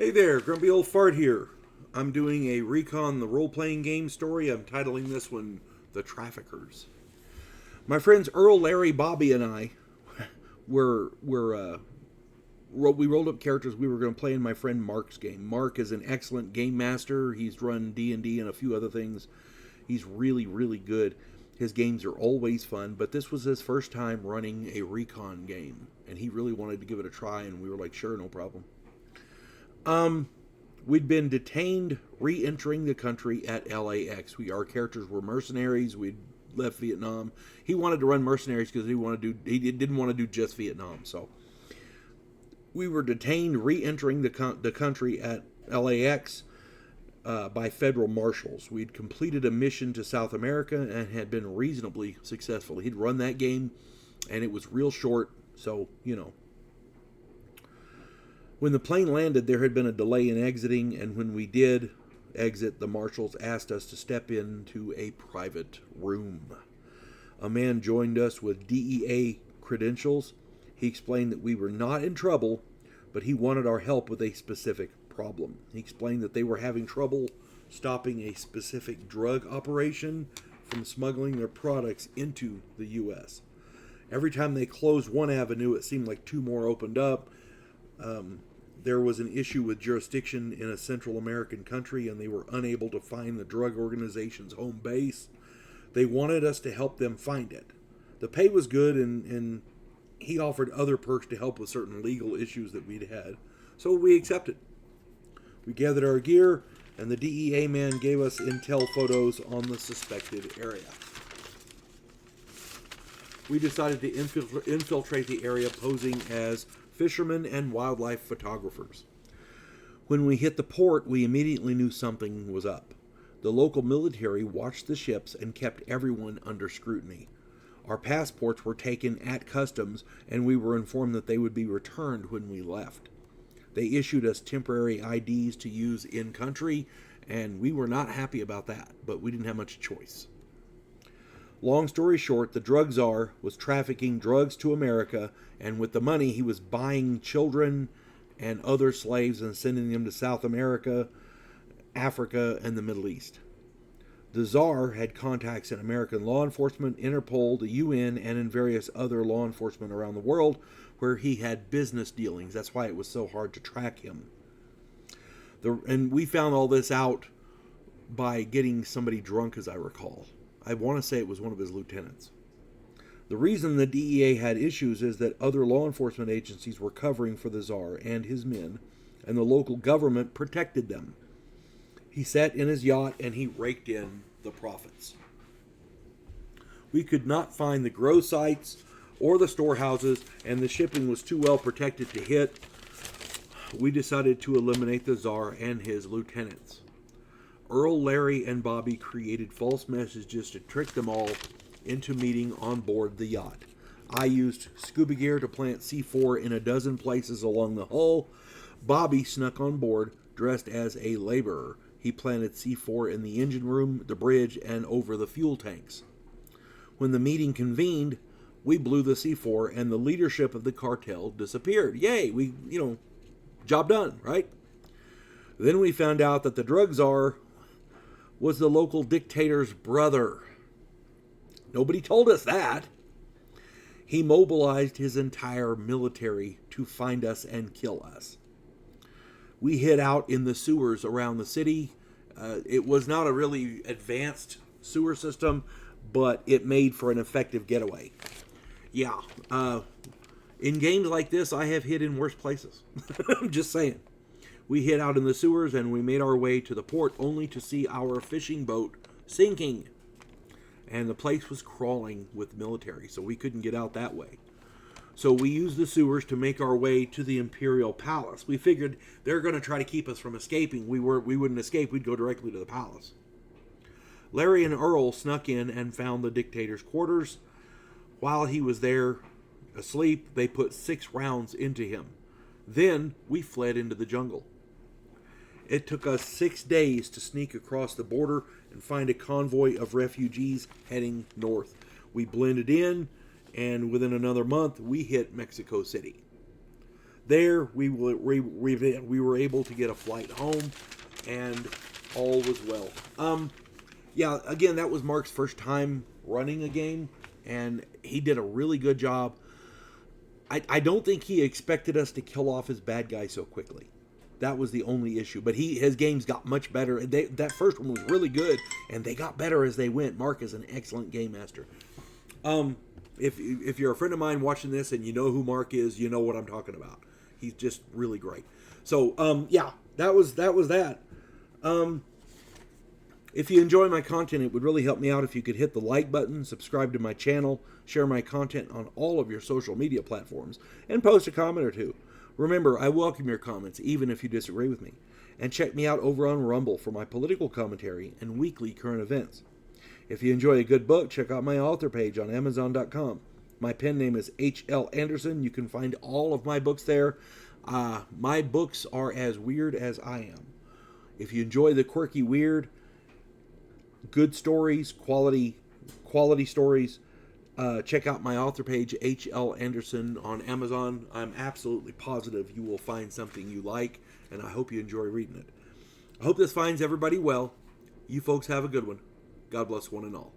Hey there, Grumpy Old Fart here. I'm doing a Recon the Role-Playing Game story. I'm titling this one The Traffickers. My friends Earl, Larry, Bobby, and I we rolled up characters we were going to play in my friend Mark's game. Mark is an excellent game master. He's run D&D and a few other things. He's really, really good. His games are always fun, but this was his first time running a Recon game, and he really wanted to give it a try, and we were like, sure, no problem. We'd been detained re-entering the country at LAX. Our characters were mercenaries. We'd left Vietnam. He wanted to run mercenaries because he didn't want to do just Vietnam. So we were detained re-entering the country at LAX by federal marshals. We'd completed a mission to South America and had been reasonably successful. He'd run that game, and it was real short, so, you know. When the plane landed, there had been a delay in exiting, and when we did exit, the marshals asked us to step into a private room. A man joined us with DEA credentials. He explained that we were not in trouble, but he wanted our help with a specific problem. He explained that they were having trouble stopping a specific drug operation from smuggling their products into the U.S. Every time they closed one avenue, it seemed like two more opened up. There was an issue with jurisdiction in a Central American country, and they were unable to find the drug organization's home base. They wanted us to help them find it. The pay was good, and he offered other perks to help with certain legal issues that we'd had. So we accepted. We gathered our gear, and the DEA man gave us intel photos on the suspected area. We decided to infiltrate the area posing as fishermen and wildlife photographers. When we hit the port, we immediately knew something was up. The local military watched the ships and kept everyone under scrutiny. Our passports were taken at customs, and we were informed that they would be returned when we left. They issued us temporary IDs to use in country, and we were not happy about that, but we didn't have much choice. Long story short, the drug czar was trafficking drugs to America, and with the money he was buying children and other slaves and sending them to South America, Africa, and the Middle East. The czar had contacts in American law enforcement, Interpol, the UN, and in various other law enforcement around the world where he had business dealings. That's why it was so hard to track him. And we found all this out by getting somebody drunk, as I recall. I want to say it was one of his lieutenants. The reason the DEA had issues is that other law enforcement agencies were covering for the czar and his men, and the local government protected them. He sat in his yacht and he raked in the profits. We could not find the grow sites or the storehouses, and the shipping was too well protected to hit. We decided to eliminate the czar and his lieutenants. Earl, Larry, and Bobby created false messages to trick them all into meeting on board the yacht. I used scuba gear to plant C4 in a dozen places along the hull. Bobby snuck on board dressed as a laborer. He planted C4 in the engine room, the bridge, and over the fuel tanks. When the meeting convened, we blew the C4 and the leadership of the cartel disappeared. Yay, job done, right? Then we found out that the drug czar was the local dictator's brother. Nobody told us that. He mobilized his entire military to find us and kill us. We hid out in the sewers around the city. It was not a really advanced sewer system, but it made for an effective getaway. Yeah, in games like this, I have hid in worse places. I'm just saying. We hid out in the sewers and we made our way to the port only to see our fishing boat sinking. And the place was crawling with military, so we couldn't get out that way. So we used the sewers to make our way to the Imperial Palace. We figured they're going to try to keep us from escaping. We wouldn't escape. We'd go directly to the palace. Larry and Earl snuck in and found the dictator's quarters. While he was there asleep, they put 6 rounds into him. Then we fled into the jungle. It took us 6 days to sneak across the border and find a convoy of refugees heading north. We blended in, and within another month, we hit Mexico City. there we were able to get a flight home, and all was well. Yeah, again, that was Mark's first time running a game, and he did a really good job. I don't think he expected us to kill off his bad guy so quickly. That was the only issue. But his games got much better. That first one was really good, and they got better as they went. Mark is an excellent game master. If you're a friend of mine watching this and you know who Mark is, you know what I'm talking about. He's just really great. So yeah, that was that. If you enjoy my content, it would really help me out if you could hit the like button, subscribe to my channel, share my content on all of your social media platforms, and post a comment or two. Remember, I welcome your comments, even if you disagree with me. And check me out over on Rumble for my political commentary and weekly current events. If you enjoy a good book, check out my author page on Amazon.com. My pen name is H.L. Anderson. You can find all of my books there. My books are as weird as I am. If you enjoy the quirky weird, good stories, quality stories, check out my author page, H.L. Anderson, on Amazon. I'm absolutely positive you will find something you like, and I hope you enjoy reading it. I hope this finds everybody well. You folks have a good one. God bless one and all.